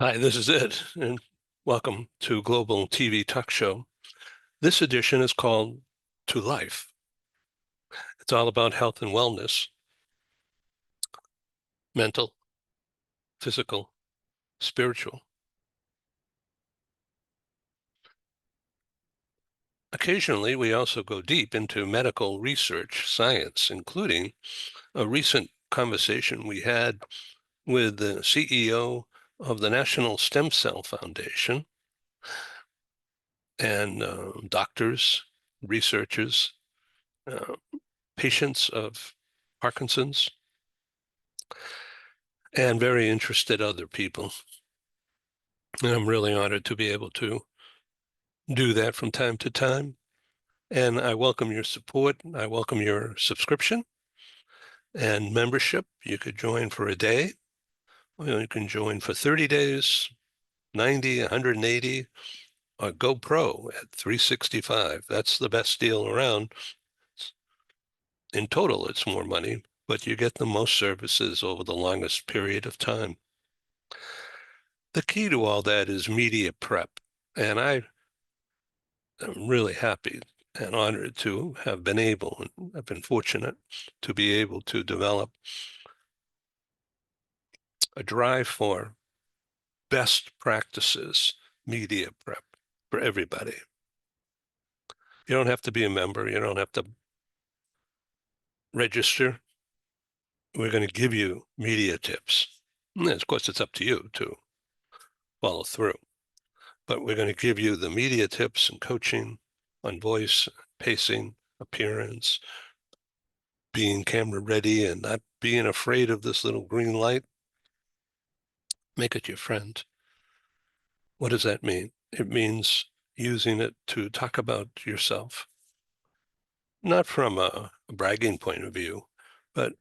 Hi, this is Ed, and welcome to Global TV Talk Show. This edition is called To Life. It's all about health and wellness, mental, physical, spiritual. Occasionally, we also go deep into medical research science, including a recent conversation we had with the CEO of the National Stem Cell Foundation and doctors, researchers, uh, patients of Parkinson's, and very interested other people. And I'm really honored to be able to do that from time to time. And I welcome your support. I welcome your subscription and membership. You could join for a day. You can join for 30 days, 90, 180, or go pro at 365. That's the best deal around. In total, it's more money, but you get the most services over the longest period of time. The key to all that is media prep. And I'm really happy and honored to have been able, and I've been fortunate to be able to develop a drive for best practices media prep for everybody. You don't have to be a member. You don't have to register. We're going to give you media tips. And of course, it's up to you to follow through. But we're going to give you the media tips and coaching on voice, pacing, appearance, being camera ready and not being afraid of this little green light. Make it your friend. What does that mean? It means using it to talk about yourself, not from a bragging point of view, but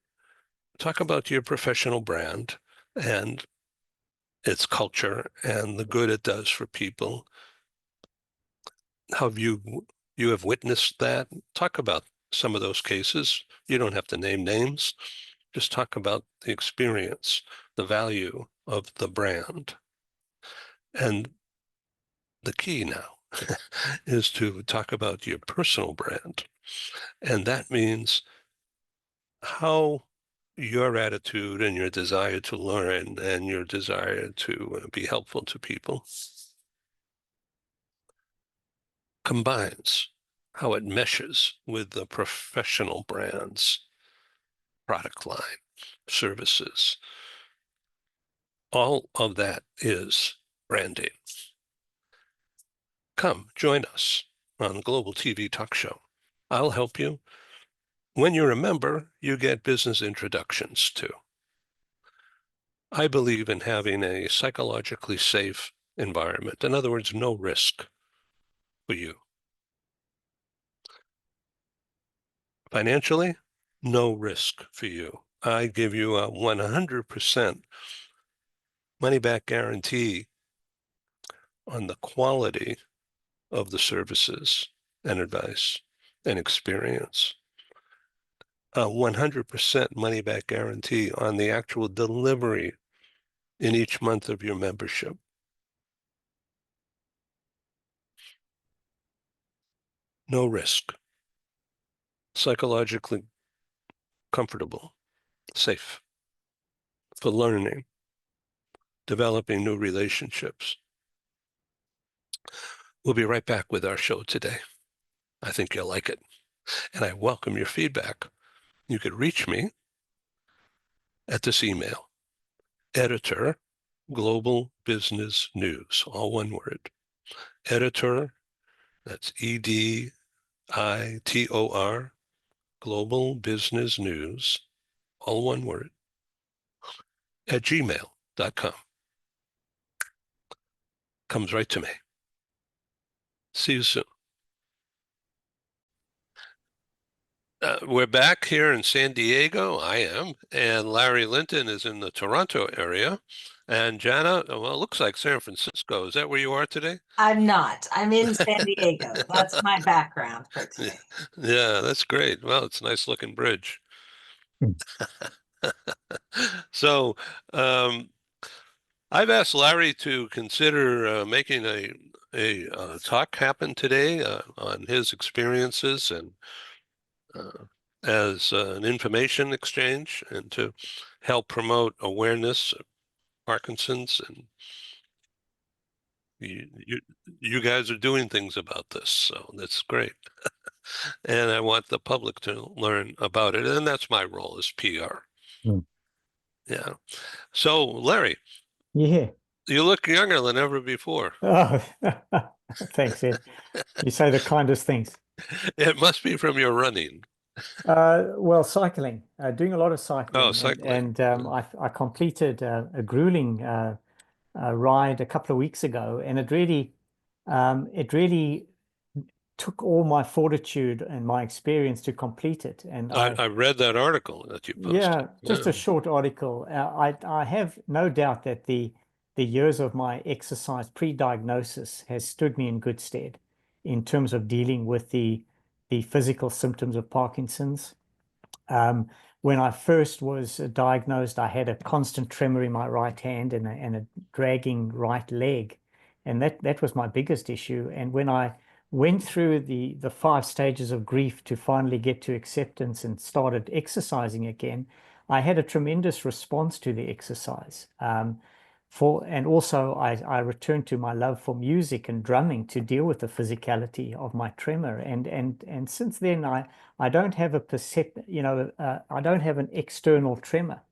talk about your professional brand and its culture and the good it does for people. How you have witnessed that? Talk about some of those cases. You don't have to name names. Just talk about the experience, the value of the brand. And the key now is to talk about your personal brand. And that means how your attitude and your desire to learn and your desire to be helpful to people combines, how it meshes with the professional brand's product line, services. All of that is branding. Come, join us on Global TV Talk Show. I'll help you. When you're a member, you get business introductions too. I believe in having a psychologically safe environment. In other words, no risk for you. Financially, no risk for you. I give you a 100% money back guarantee on the quality of the services and advice and experience. A 100% money back guarantee on the actual delivery in each month of your membership. No risk. Psychologically comfortable, safe for learning, developing new relationships. We'll be right back with our show today. I think you'll like it, and I welcome your feedback. You could reach me at this email, editor, Global Business News, all one word. Editor, that's Editor, Global Business News, all one word, at gmail.com. Comes right to me. See you soon. We're back here in San Diego. I am. And Larry Linton is in the Toronto area. And Jana, well, it looks like San Francisco. Is that where you are today? I'm not. I'm in San Diego. That's my background for today. Yeah, that's great. Well, it's a nice looking bridge. So, um, I've asked Larry to consider making a talk happen today on his experiences and uh, as an information exchange and to help promote awareness of Parkinson's. And you guys are doing things about this, so that's great. And I want the public to learn about it, and that's my role as PR. Mm. Yeah. So, Larry, Yeah. you look younger than ever before. Oh, thanks, Ed. You say the kindest things. It must be from your running. Well, cycling, doing a lot of Oh, cycling, cycling. I completed a grueling ride a couple of weeks ago, and it really took all my fortitude and my experience to complete it. And I read that article that you posted. yeah, just a short article. I have no doubt that the years of my exercise pre-diagnosis has stood me in good stead in terms of dealing with the physical symptoms of Parkinson's. Um, when I first was diagnosed, I had a constant tremor in my right hand and a dragging right leg, and that was my biggest issue. And when I went through the 5 stages of grief to finally get to acceptance and started exercising again, I had a tremendous response to the exercise. And also I returned to my love for music and drumming to deal with the physicality of my tremor. And since then I don't have I don't have an external tremor.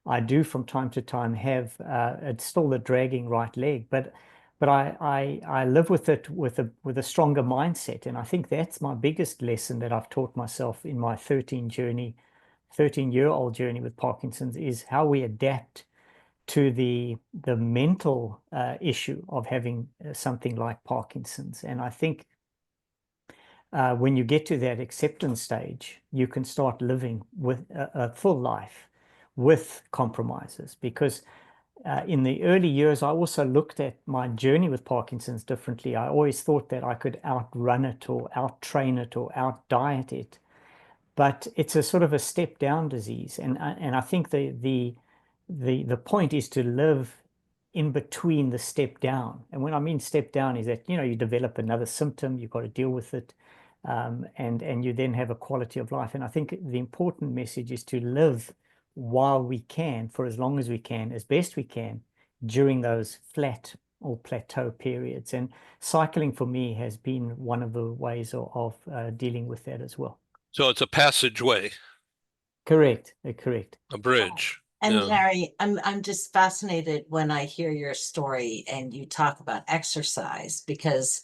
I do from time to time have it's still the dragging right leg, but I live with it with a stronger mindset, and I think that's my biggest lesson that I've taught myself in my 13-year-old journey with Parkinson's is how we adapt to the mental issue of having something like Parkinson's. And I think when you get to that acceptance stage, you can start living with a full life with compromises. Because in the early years, I also looked at my journey with Parkinson's differently. I always thought that I could outrun it or out-train it or out-diet it. But it's a sort of a step down disease. And I think the point is to live in between the step down. And when I mean step down is that, you develop another symptom, you've got to deal with it. And you then have a quality of life. And I think the important message is to live while we can, for as long as we can, as best we can, during those flat or plateau periods. And cycling for me has been one of the ways of dealing with that as well. So it's a passageway, Correct, correct. a bridge. And Yeah. Larry, I'm just fascinated when I hear your story and you talk about exercise, because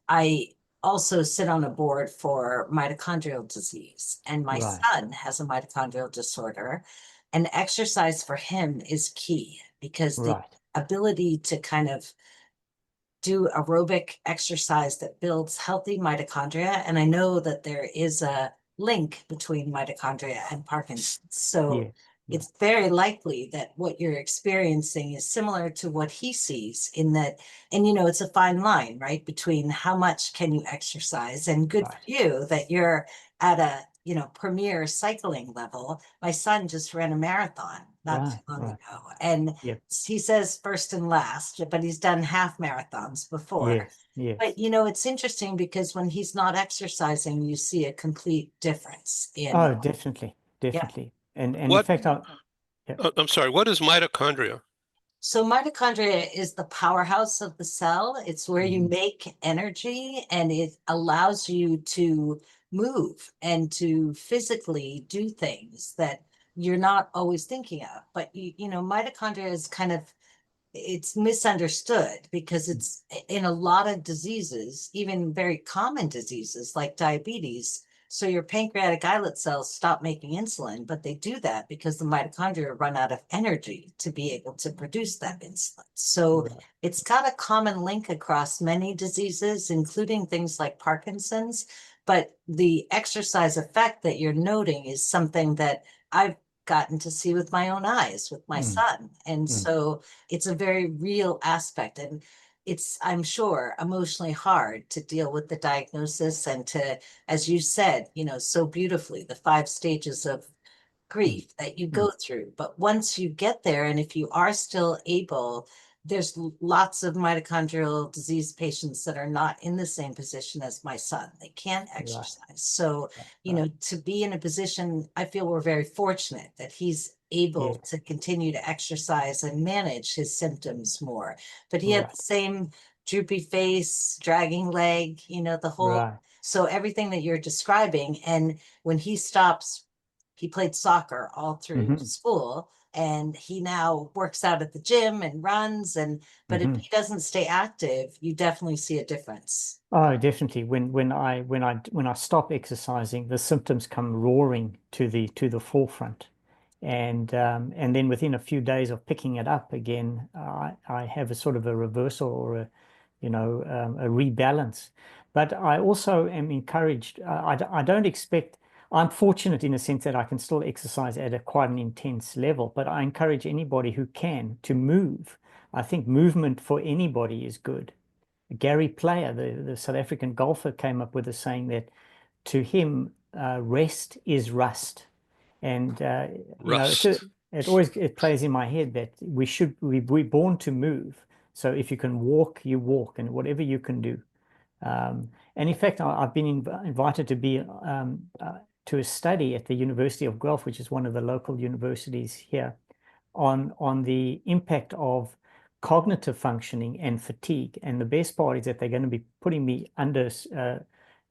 I also sit on a board for mitochondrial disease, and my Right. son has a mitochondrial disorder, and exercise for him is key because the Right. ability to kind of do aerobic exercise that builds healthy mitochondria. And I know that there is a link between mitochondria and Parkinson's. So Yes. it's very likely that what you're experiencing is similar to what he sees in that. And, it's a fine line, right? Between how much can you exercise, and good for Right. you that you're at a, premier cycling level. My son just ran a marathon not too long ago. And Yep. he says first and last, but he's done half marathons before. Yes. Yes. But it's interesting because when he's not exercising, you see a complete difference in. Oh, definitely. Definitely. And in What? fact, I'm sorry. What is mitochondria? So mitochondria is the powerhouse of the cell. It's where you make energy, and it allows you to move and to physically do things that you're not always thinking of. But mitochondria is kind of, it's misunderstood because it's in a lot of diseases, even very common diseases like diabetes. So your pancreatic islet cells stop making insulin, but they do that because the mitochondria run out of energy to be able to produce that insulin. So it's got a common link across many diseases, including things like Parkinson's. But the exercise effect that you're noting is something that I've gotten to see with my own eyes with my son. And so it's a very real aspect. And it's, I'm sure, emotionally hard to deal with the diagnosis and to, as you said, so beautifully, the 5 stages of grief that you go through. But once you get there, and if you are still able there's lots of mitochondrial disease patients that are not in the same position as my son. They can't exercise. So, you know, to be in a position, I feel we're very fortunate that he's able to continue to exercise and manage his symptoms more. But he had the same droopy face, dragging leg, you know, the whole, so everything that you're describing. And when he stops, he played soccer all through school, and he now works out at the gym and runs. And but if he doesn't stay active, you definitely see a difference. Oh, definitely. When I stop exercising, the symptoms come roaring to the forefront, and then within a few days of picking it up again, I have a sort of a reversal, or a rebalance. But I also am encouraged. I don't expect. I'm fortunate in the sense that I can still exercise at quite an intense level, but I encourage anybody who can to move. I think movement for anybody is good. Gary Player, the South African golfer, came up with a saying that to him, rest is rust. And it plays in my head that we're born to move. So if you can walk, you walk, and whatever you can do. And in fact, I've been invited to be to a study at the University of Guelph, which is one of the local universities here, on the impact of cognitive functioning and fatigue. And the best part is that they're going to be putting me under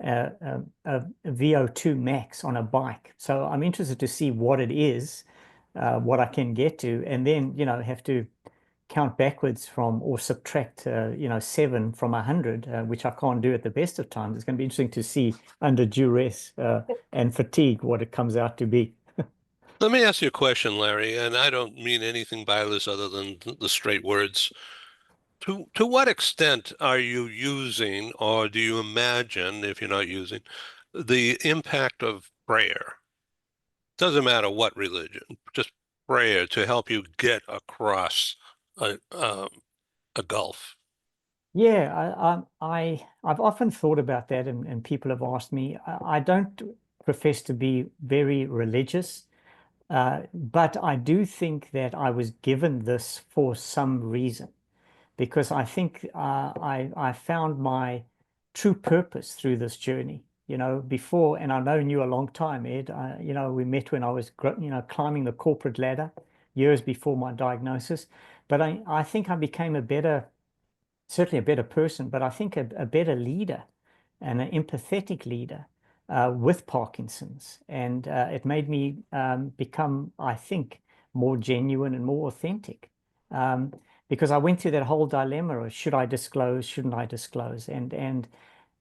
a VO2 max on a bike. So I'm interested to see what it is, what I can get to, and then, you know, have to count backwards from, or subtract, 7 from 100, which I can't do at the best of times. It's going to be interesting to see under duress and fatigue what it comes out to be. Let me ask you a question, Larry, and I don't mean anything by this other than the straight words. To what extent are you using, or do you imagine, if you're not using, the impact of prayer? Doesn't matter what religion, just prayer to help you get across a gulf. Yeah, I've often thought about that, and people have asked me. I don't profess to be very religious, but I do think that I was given this for some reason, because I think I found my true purpose through this journey. You know, before, and I've known you a long time, Ed. We met when I was, climbing the corporate ladder years before my diagnosis. But I think I became certainly a better person, but I think a better leader and an empathetic leader with Parkinson's. And it made me become, I think, more genuine and more authentic. Because I went through that whole dilemma of should I disclose, shouldn't I disclose? And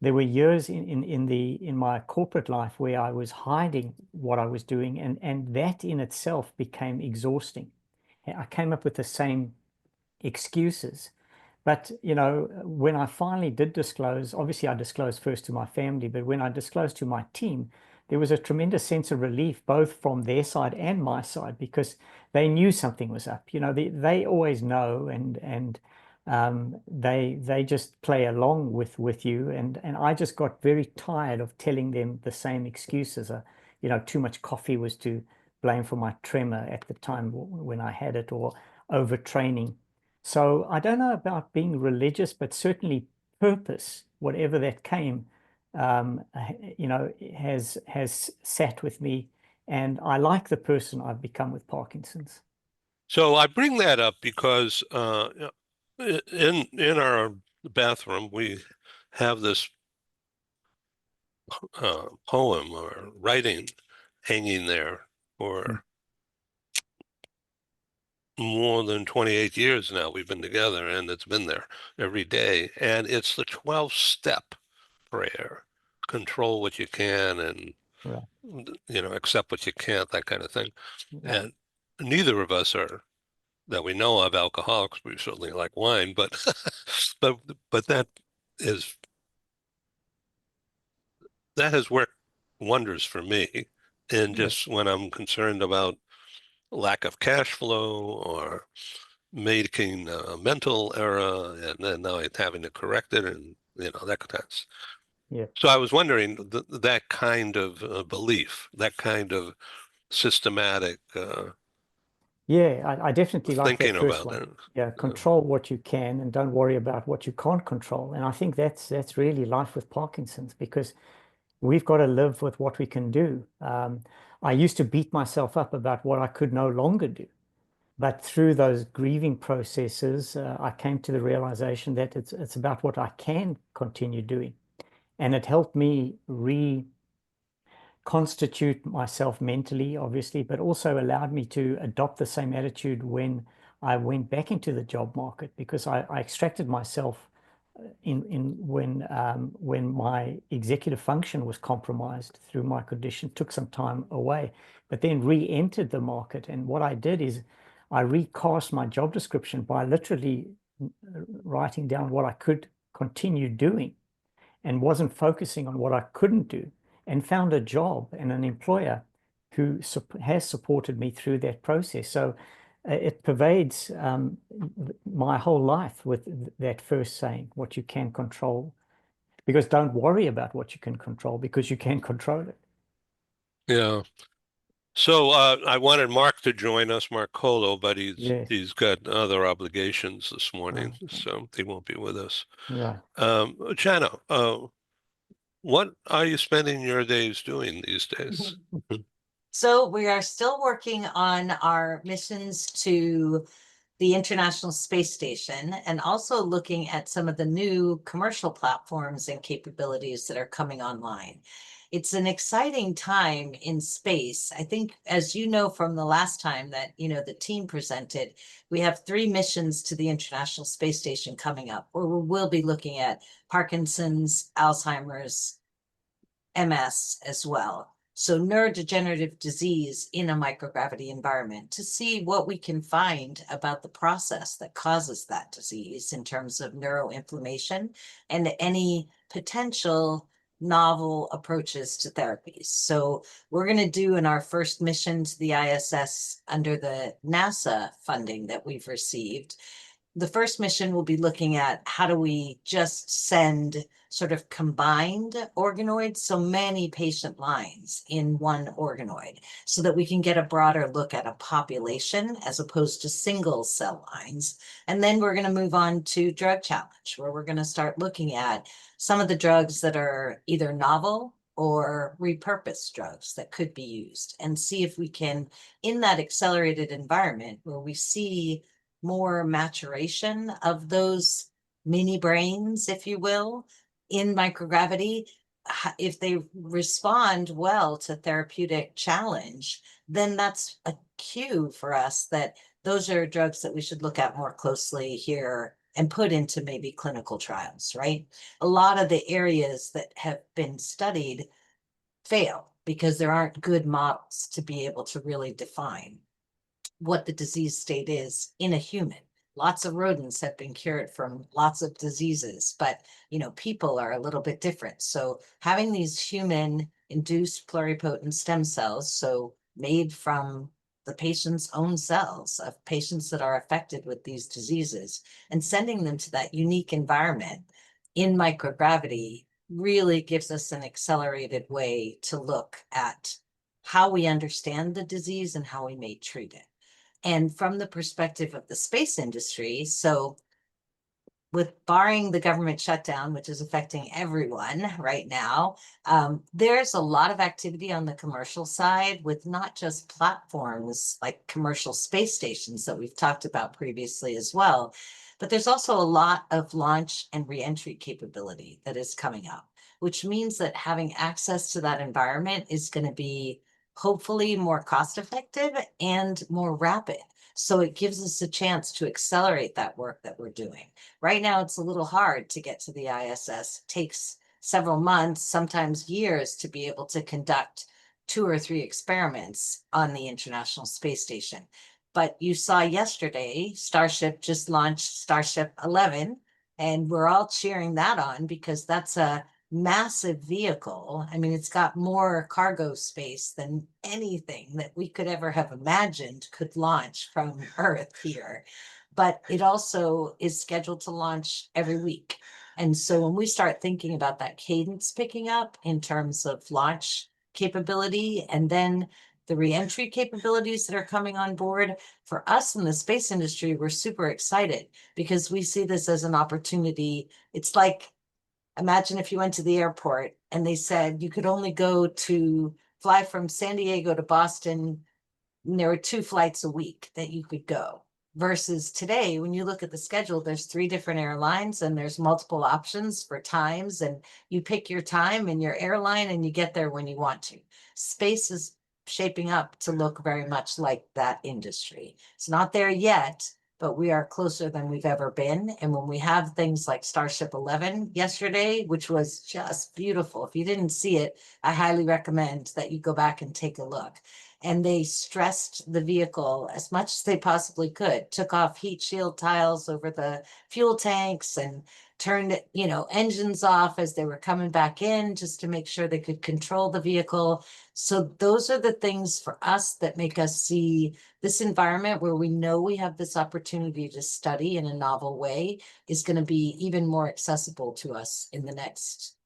there were years in my corporate life where I was hiding what I was doing, and that in itself became exhausting. I came up with the same excuses. But, when I finally did disclose, obviously I disclosed first to my family, but when I disclosed to my team, there was a tremendous sense of relief, both from their side and my side, because they knew something was up. They always know, and they just play along with you. And I just got very tired of telling them the same excuses. Too much coffee was to blame for my tremor at the time when I had it, or overtraining. So I don't know about being religious, but certainly purpose, whatever that came, has sat with me, and I like the person I've become with Parkinson's. So I bring that up because in our bathroom we have this poem or writing hanging there for more than 28 years now. We've been together, and it's been there every day. And it's the 12-step prayer. Control what you can, and accept what you can't, that kind of thing. Right. And neither of us are, that we know of, alcoholics. We certainly like wine, but but that has worked wonders for me. And just when I'm concerned about lack of cash flow, or making a mental error, and then now it's having to correct it, and that kind of. Yeah. So I was wondering that kind of belief, that kind of systematic Yeah, I definitely like that thinking first about one. it. Yeah, control what you can and don't worry about what you can't control. And I think that's really life with Parkinson's, because we've got to live with what we can do. I used to beat myself up about what I could no longer do. But through those grieving processes, I came to the realization that it's about what I can continue doing. And it helped me reconstitute myself mentally, obviously, but also allowed me to adopt the same attitude when I went back into the job market, because I extracted myself in when my executive function was compromised through my condition, took some time away, but then re-entered the market. And what I did is I recast my job description by literally writing down what I could continue doing and wasn't focusing on what I couldn't do, and found a job and an employer who has supported me through that process. So it pervades my whole life with that first saying, what you can control, because don't worry about what you can control, because you can control it. Yeah. So I wanted Mark to join us, Mark Colo, but Yes. he's got other obligations this morning, Okay. so he won't be with us. Right. Jana, what are you spending your days doing these days? So we are still working on our missions to the International Space Station, and also looking at some of the new commercial platforms and capabilities that are coming online. It's an exciting time in space. I think, as you know from the last time that the team presented, we have 3 missions to the International Space Station coming up, where we will be looking at Parkinson's, Alzheimer's, MS as well. So neurodegenerative disease in a microgravity environment, to see what we can find about the process that causes that disease in terms of neuroinflammation and any potential novel approaches to therapies. So we're going to do in our first mission to the ISS under the NASA funding that we've received. The first mission will be looking at how do we just send sort of combined organoids, so many patient lines in one organoid, so that we can get a broader look at a population as opposed to single cell lines. And then we're going to move on to drug challenge, where we're going to start looking at some of the drugs that are either novel or repurposed drugs that could be used, and see if we can, in that accelerated environment where we see more maturation of those mini brains, if you will, in microgravity, if they respond well to therapeutic challenge, then that's a cue for us that those are drugs that we should look at more closely here and put into maybe clinical trials, right? A lot of the areas that have been studied fail because there aren't good models to be able to really define what the disease state is in a human. Lots of rodents have been cured from lots of diseases, but people are a little bit different. So having these human induced pluripotent stem cells, so made from the patient's own cells of patients that are affected with these diseases, and sending them to that unique environment in microgravity, really gives us an accelerated way to look at how we understand the disease and how we may treat it. And from the perspective of the space industry, so with barring the government shutdown, which is affecting everyone right now, there's a lot of activity on the commercial side, with not just platforms like commercial space stations that we've talked about previously as well, but there's also a lot of launch and reentry capability that is coming up, which means that having access to that environment is going to be hopefully more cost effective and more rapid. So it gives us a chance to accelerate that work that we're doing. Right now, it's a little hard to get to the ISS. It takes several months, sometimes years, to be able to conduct 2 or 3 experiments on the International Space Station. But you saw yesterday, Starship just launched Starship 11, and we're all cheering that on because that's a massive vehicle. I mean, it's got more cargo space than anything that we could ever have imagined could launch from Earth here. But it also is scheduled to launch every week. And so when we start thinking about that cadence picking up in terms of launch capability, and then the reentry capabilities that are coming on board. For us in the space industry, we're super excited because we see this as an opportunity. It's like, imagine if you went to the airport and they said you could only fly from San Diego to Boston, and there were 2 flights a week that you could go. Versus today, when you look at the schedule, there's 3 different airlines and there's multiple options for times, and you pick your time and your airline and you get there when you want to. Space is shaping up to look very much like that industry. It's not there yet, but we are closer than we've ever been. And when we have things like Starship 11 yesterday, which was just beautiful, if you didn't see it, I highly recommend that you go back and take a look. And they stressed the vehicle as much as they possibly could, took off heat shield tiles over the fuel tanks and turned, engines off as they were coming back in just to make sure they could control the vehicle. So those are the things for us that make us see this environment where we know we have this opportunity to study in a novel way is going to be even more accessible to us in the next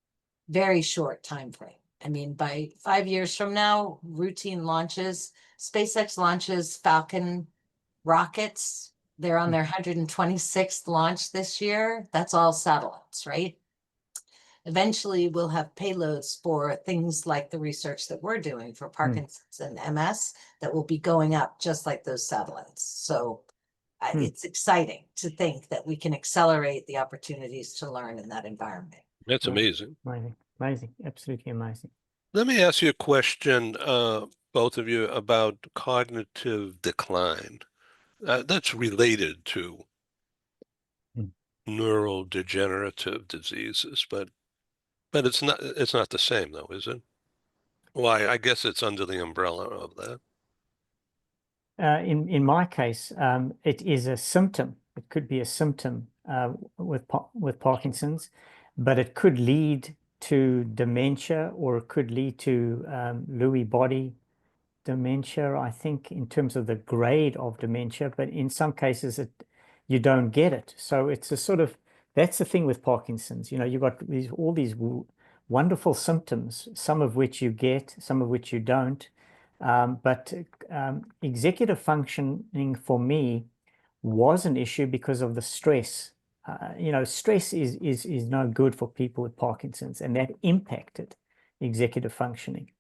very short time frame. I mean, by 5 years from now, routine launches, SpaceX launches Falcon rockets. They're on their 126th launch this year. That's all satellites, right? Eventually, we'll have payloads for things like the research that we're doing for Parkinson's and MS that will be going up just like those satellites. So it's exciting to think that we can accelerate the opportunities to learn in that environment. That's amazing. Amazing, absolutely amazing. Let me ask you a question, both of you, about cognitive decline. That's related to neurodegenerative diseases, but it's not the same though, is it? Why? I guess it's under the umbrella of that. In my case, it is a symptom. It could be a symptom with Parkinson's, but it could lead to dementia, or it could lead to Lewy body dementia, I think, in terms of the grade of dementia. But in some cases, you don't get it. So it's a sort of, that's the thing with Parkinson's. You've got all these wonderful symptoms, some of which you get, some of which you don't. But executive functioning for me was an issue because of the stress. Stress is no good for people with Parkinson's, and that impacted executive functioning.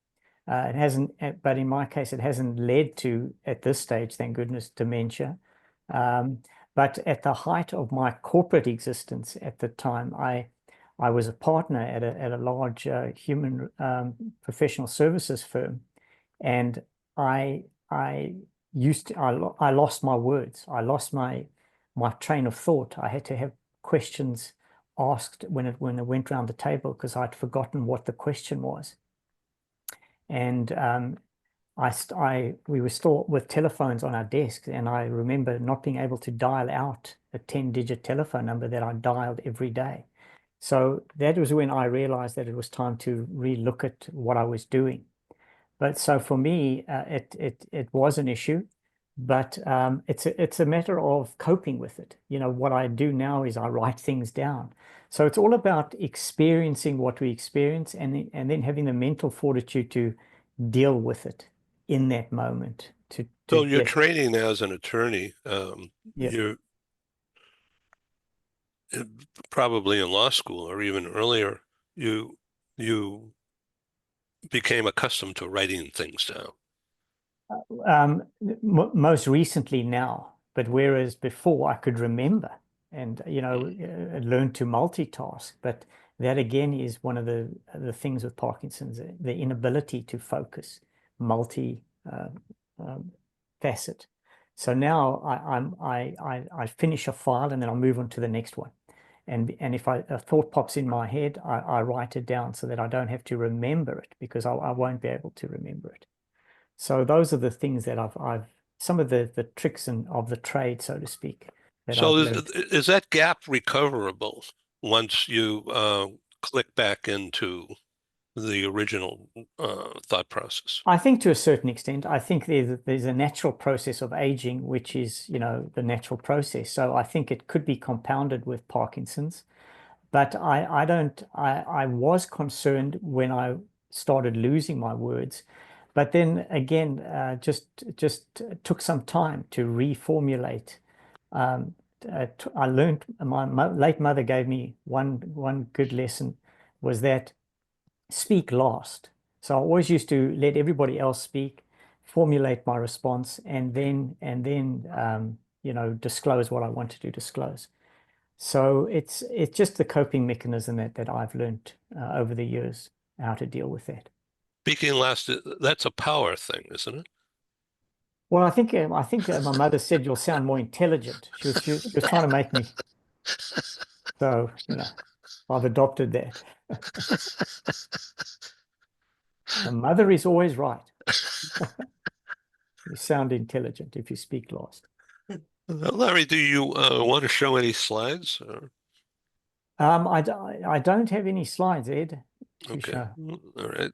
It hasn't, but in my case, it hasn't led to, at this stage, thank goodness, dementia. But at the height of my corporate existence at the time, I was a partner at a large human professional services firm, and I lost my words. I lost my train of thought. I had to have questions asked when it went around the table because I'd forgotten what the question was. And we were still with telephones on our desks, and I remember not being able to dial out a 10-digit telephone number that I dialed every day. So that was when I realized that it was time to relook at what I was doing. But so for me, it was an issue, but it's a matter of coping with it. What I do now is I write things down. So it's all about experiencing what we experience, and then having the mental fortitude to deal with it in that moment. So you're training now as an attorney. You're probably in law school or even earlier. You became accustomed to writing things down. Most recently now, but whereas before I could remember and learn to multitask, but that again is one of the things with Parkinson's, the inability to focus, facet. So now I finish a file and then I'll move on to the next one. And if a thought pops in my head, I write it down so that I don't have to remember it, because I won't be able to remember it. So those are the things that I've some of the tricks of the trade, so to speak. So is that gap recoverable once you click back into the original thought process? I think to a certain extent. I think there's a natural process of aging, which is, the natural process. So I think it could be compounded with Parkinson's. But I was concerned when I started losing my words But then again, just took some time to reformulate. I learned, my late mother gave me one good lesson, was that speak last. So I always used to let everybody else speak, formulate my response, and then disclose what I wanted to disclose. So it's just the coping mechanism that I've learned over the years, how to deal with that. Speaking last, that's a power thing, isn't it? Well, I think my mother said you'll sound more intelligent. She was trying to make me. So, I've adopted that. The mother is always right. You sound intelligent if you speak last. Larry, do you want to show any slides? I don't have any slides, Ed, to Okay. show. All right.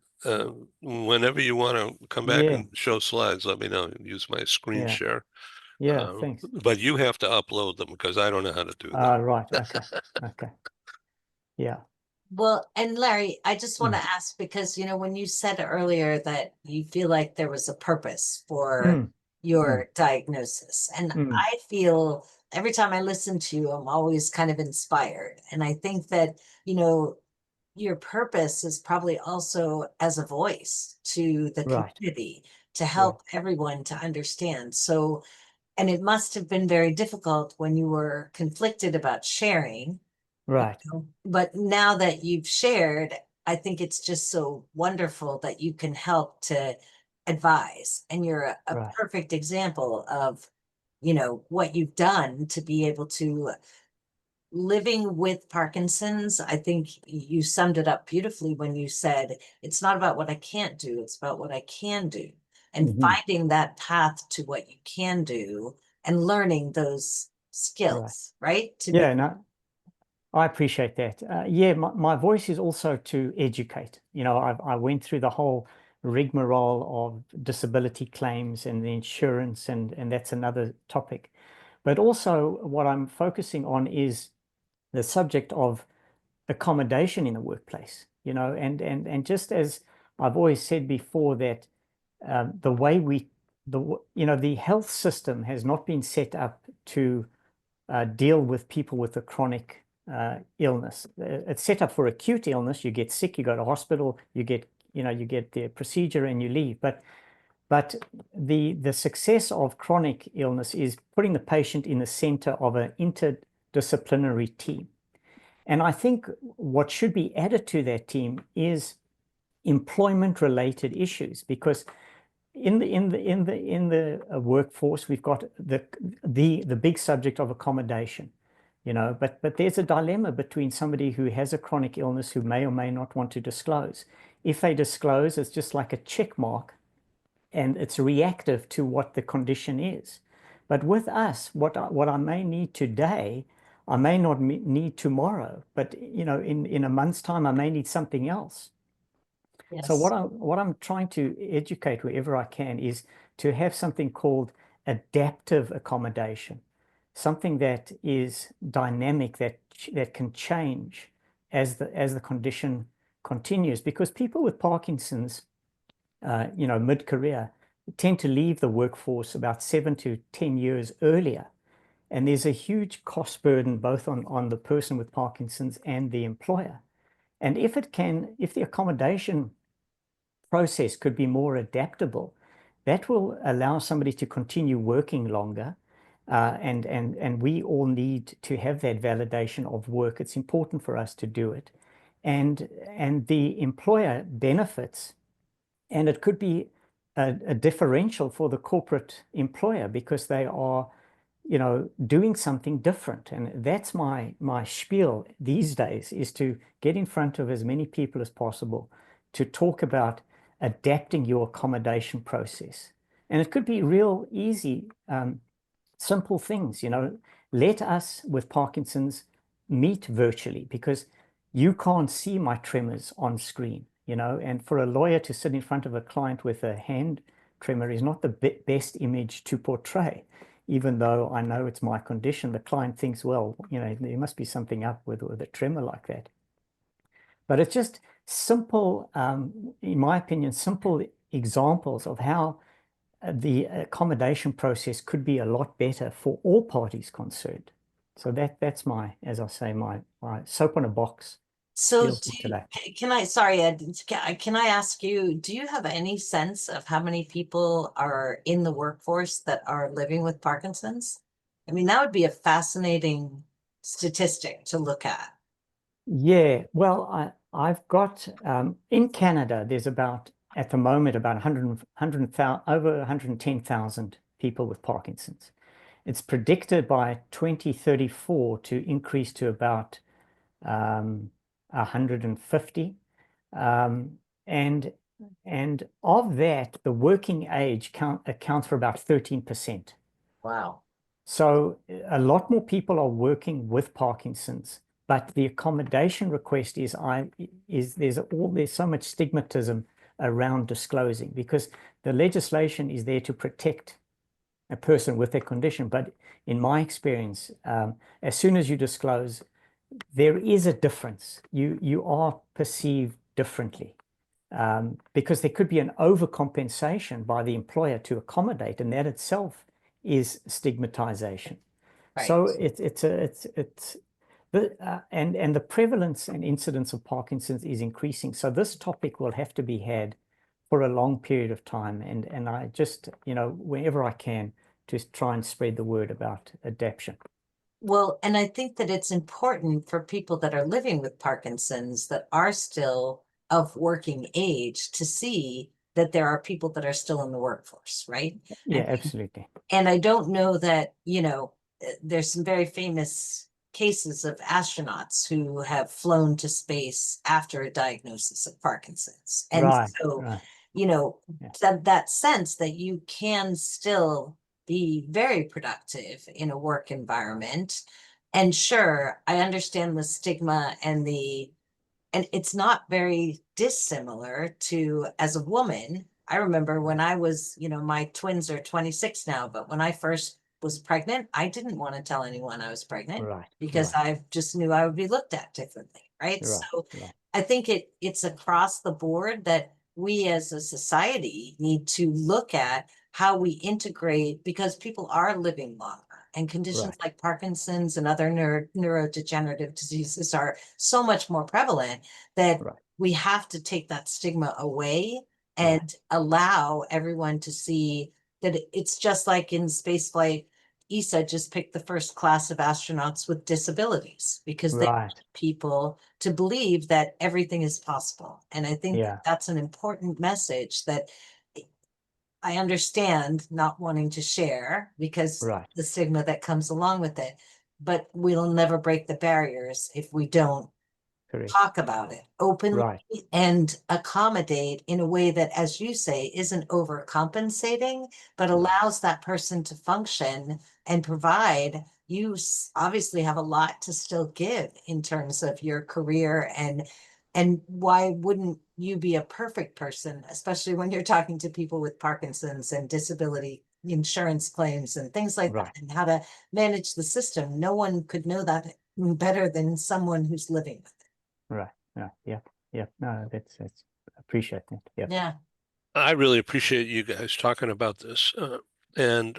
Whenever you want to come back Yeah, and show slides, let me know. Use my screen yeah, share. yeah, thanks. But you have to upload them because I don't know how to do that. Right, okay, yeah. Well, and Larry, I just want to Mm, ask because, when you said earlier that you feel like there was a purpose for mm, mm, your diagnosis, and mm, I feel every time I listen to you, I'm always kind of inspired. And I think that, your purpose is probably also as a voice to the right, community to right, help everyone to understand. So, and it must have been very difficult when you were conflicted about sharing. right, But now that you've shared, I think it's just so wonderful that you can help to advise. And you're a right. perfect example of, what you've done to be able to living with Parkinson's. I think you summed it up beautifully when you said, it's not about what I can't do, it's about what I can do. And Hmm. finding that path to what you can do and learning those Right. skills, right? To be, Yeah, no, I appreciate that. Yeah, my voice is also to educate. I went through the whole rigmarole of disability claims and the insurance, and that's another topic. But also, what I'm focusing on is the subject of accommodation in the workplace. And just as I've always said before, that the way the health system has not been set up to deal with people with a chronic illness. It's set up for acute illness. You get sick, you go to hospital, you get the procedure and you leave. But the success of chronic illness is putting the patient in the center of an interdisciplinary team. And I think what should be added to that team is employment related issues, because in the workforce, we've got the big subject of accommodation, but there's a dilemma between somebody who has a chronic illness who may or may not want to disclose. If they disclose, it's just like a check mark, and it's reactive to what the condition is. But with us, what I may need today, I may not need tomorrow, but in a month's time, I may need something else. So yes. what I'm trying to educate wherever I can is to have something called adaptive accommodation, something that is dynamic, that can change as the condition continues. Because people with Parkinson's, mid-career, tend to leave the workforce about 7 to 10 years earlier. And there's a huge cost burden both on the person with Parkinson's and the employer. And if the accommodation process could be more adaptable, that will allow somebody to continue working longer. And we all need to have that validation of work. It's important for us to do it. And the employer benefits, and it could be a differential for the corporate employer because they are doing something different. And that's my spiel these days, is to get in front of as many people as possible to talk about adapting your accommodation process. And it could be real easy, simple things. Let us with Parkinson's meet virtually, because you can't see my tremors on screen, and for a lawyer to sit in front of a client with a hand tremor is not the best image to portray. Even though I know it's my condition, the client thinks, well, there must be something up with a tremor like that. But it's just simple, in my opinion, simple examples of how the accommodation process could be a lot better for all parties concerned. So that's my, as I say, my soap on a box. So Deal for today. can I, sorry, Ed, can I ask you, do you have any sense of how many people are in the workforce that are living with Parkinson's? I mean, that would be a fascinating statistic to look at. Yeah, well, I've got in Canada, there's about at the moment about 100,000, over 110,000 people with Parkinson's. It's predicted by 2034 to increase to about 150. And of that, the working age accounts for about 13%. Wow. So a lot more people are working with Parkinson's, but the accommodation request is there's so much stigmatism around disclosing, because the legislation is there to protect a person with a condition. But in my experience, as soon as you disclose, there is a difference. You are perceived differently, because there could be an overcompensation by the employer to accommodate, and that itself is stigmatization. Right. So and the prevalence and incidence of Parkinson's is increasing. So this topic will have to be had for a long period of time. And I just, whenever I can, just try and spread the word about adaptation. Well, and I think that it's important for people that are living with Parkinson's that are still of working age to see that there are people that are still in the workforce, right? Yeah, And absolutely. And I don't know that, there's some very famous cases of astronauts who have flown to space after a diagnosis of Parkinson's. And Right, so, right. that sense that you can still be very productive in a work environment. And sure, I understand the stigma and it's not very dissimilar to as a woman. I remember when I was, my twins are 26 now, but when I first was pregnant, I didn't want to tell anyone I was pregnant Right, because right, I just knew I would be looked at differently, right? right, So right. I think it's across the board that we as a society need to look at how we integrate, because people are living longer and conditions Right. like Parkinson's and other neurodegenerative diseases are so much more prevalent that Right. we have to take that stigma away Right. and allow everyone to see that it's just like in spaceflight. ESA just picked the first class of astronauts with disabilities because they Right. want people to believe that everything is possible. And I think Yeah. that's an important message that I understand not wanting to share because Right. the stigma that comes along with it, but we'll never break the barriers if we don't Correct. talk about it openly Right. and accommodate in a way that, as you say, isn't overcompensating, but Right. allows that person to function and provide. You obviously have a lot to still give in terms of your career, and why wouldn't you be a perfect person, especially when you're talking to people with Parkinson's and disability insurance claims and things like Right. that, and how to manage the system. No one could know that better than someone who's living with it. Right. Yeah. Yeah. Yeah. No, that's appreciate that. Yeah. Yeah. I really appreciate you guys talking about this. And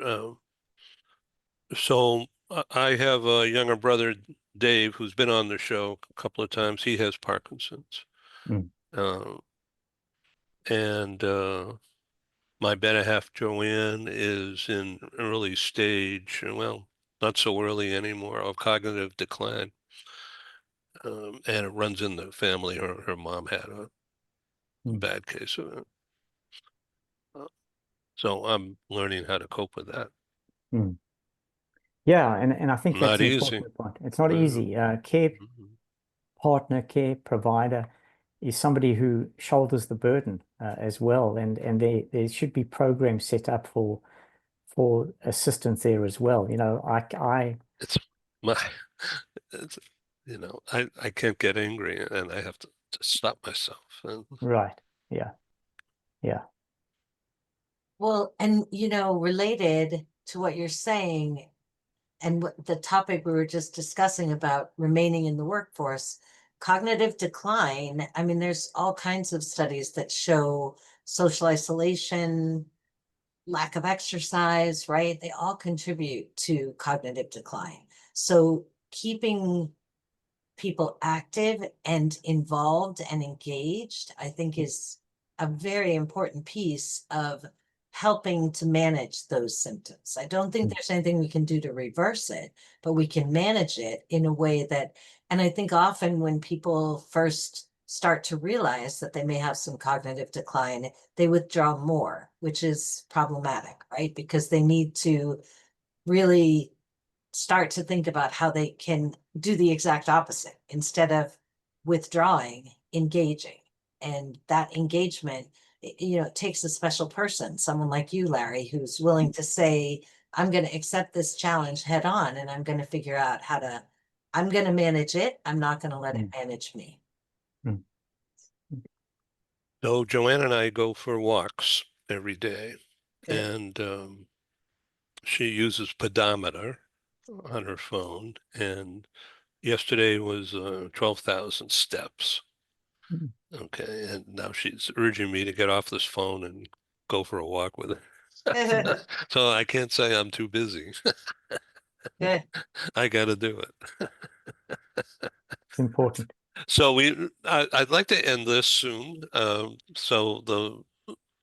so I have a younger brother, Dave, who's been on the show a couple of times. He has Parkinson's. Mm. And my better half, Joanne, is in early stage, well, not so early anymore, of cognitive decline. And it runs in the family. Her mom had a bad case of it. So I'm learning how to cope with that. Mm. Yeah, and I think that's Not an easy. important point. It's not Yeah. easy. Care Mhm. partner, care provider is somebody who shoulders the burden as well, and there should be programs set up for assistance there as well. It's my, it's, I can't get angry and I have to stop myself. And Right. Yeah. Yeah. Well, and related to what you're saying and what the topic we were just discussing about remaining in the workforce, cognitive decline. I mean, there's all kinds of studies that show social isolation, lack of exercise, right? They all contribute to cognitive decline. So keeping people active and involved and engaged, I think, is a very important piece of helping to manage those symptoms. I don't think there's anything we can do to reverse it, but we can manage it in a way that, and I think often when people first start to realize that they may have some cognitive decline, they withdraw more, which is problematic, right? Because they need to really start to think about how they can do the exact opposite. Instead of withdrawing, engaging. And that engagement, it takes a special person, someone like you, Larry, who's willing to say, I'm going to accept this challenge head on, and I'm going to figure out I'm going to manage it. I'm not going to let it manage me. Mm. So Joanna and I go for walks every day, Good. and she uses pedometer on her phone, and yesterday was 12,000 steps. Mm. Okay, and now she's urging me to get off this phone and go for a walk with her. So I can't say I'm too busy. Good. I got to do it. It's important. So I'd like to end this soon, so the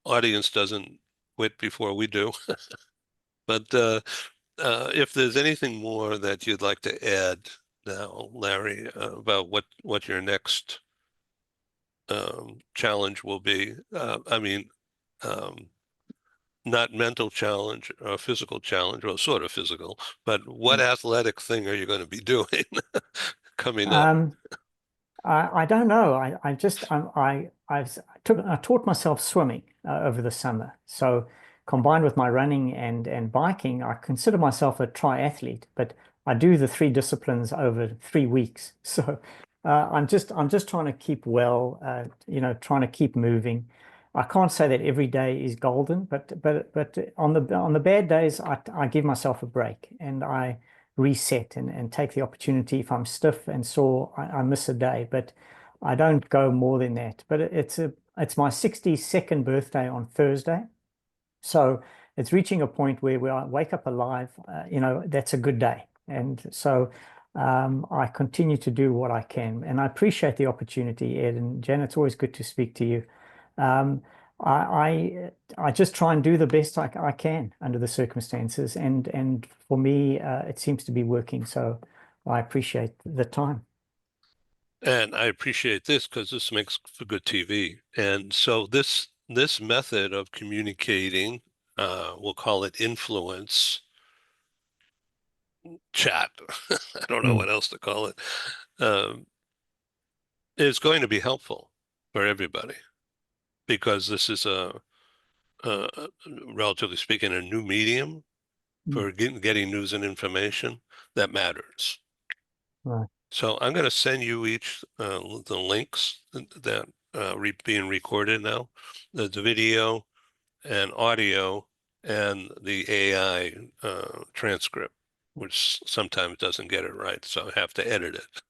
audience doesn't quit before we do. But if there's anything more that you'd like to add now, Larry, about what your next challenge will be, I mean, um, not mental challenge or physical challenge, well, sort of physical, but what athletic thing are you going to be doing coming up? Um, I don't know. I taught myself swimming over the summer. So combined with my running and biking, I consider myself a triathlete, but I do the three disciplines over 3 weeks. So I'm just trying to keep well, trying to keep moving. I can't say that every day is golden, but on the bad days, I give myself a break and I reset and take the opportunity. If I'm stiff and sore, I miss a day, but I don't go more than that. But it's my 62nd birthday on Thursday. So it's reaching a point where I wake up alive, that's a good day. And so I continue to do what I can. And I appreciate the opportunity, Ed and Jen. It's always good to speak to you. Um, I just try and do the best I can under the circumstances, and for me, it seems to be working. So I appreciate the time. And I appreciate this because this makes for good TV. And so this method of communicating, we'll call it influence chat. I don't know Mm, what else to call it. Um, is going to be helpful for everybody because this is a relatively speaking, a new medium mm, for getting news and information that matters. right. So I'm going to send you each the links that being recorded now, the video and audio and the AI transcript, which sometimes doesn't get it right, so I have to edit it.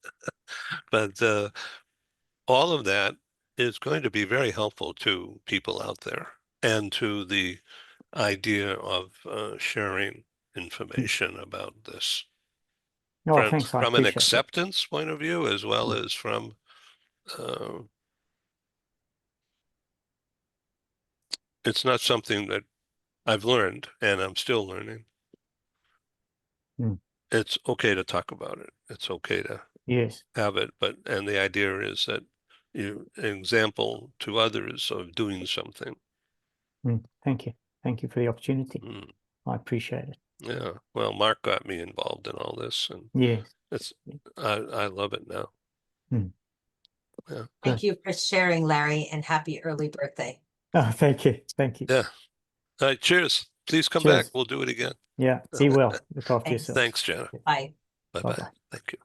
But all of that is going to be very helpful to people out there and to the idea of sharing Mm. information about this Oh, thanks. I from an appreciate it. acceptance point of view as well Mm, as from uh, it's not something that I've learned and I'm still learning. mm. It's okay to talk about it. It's okay to Yes. have it, and the idea is that you an example to others of doing something. Mm. Thank you. Thank you for the opportunity. Mm, I appreciate it. yeah. Well, Mark got me involved in all this, and Yes. it's I love it now. Mm. Yeah. Thank Good. you for sharing, Larry, and happy early birthday. Oh, thank you. Thank you. Yeah. All right. Cheers. Please come back. Cheers. We'll do it again. Yeah. Be well. Look after Thanks. yourselves. Thanks, Jana. Bye. Bye bye. Bye-bye. Thank you.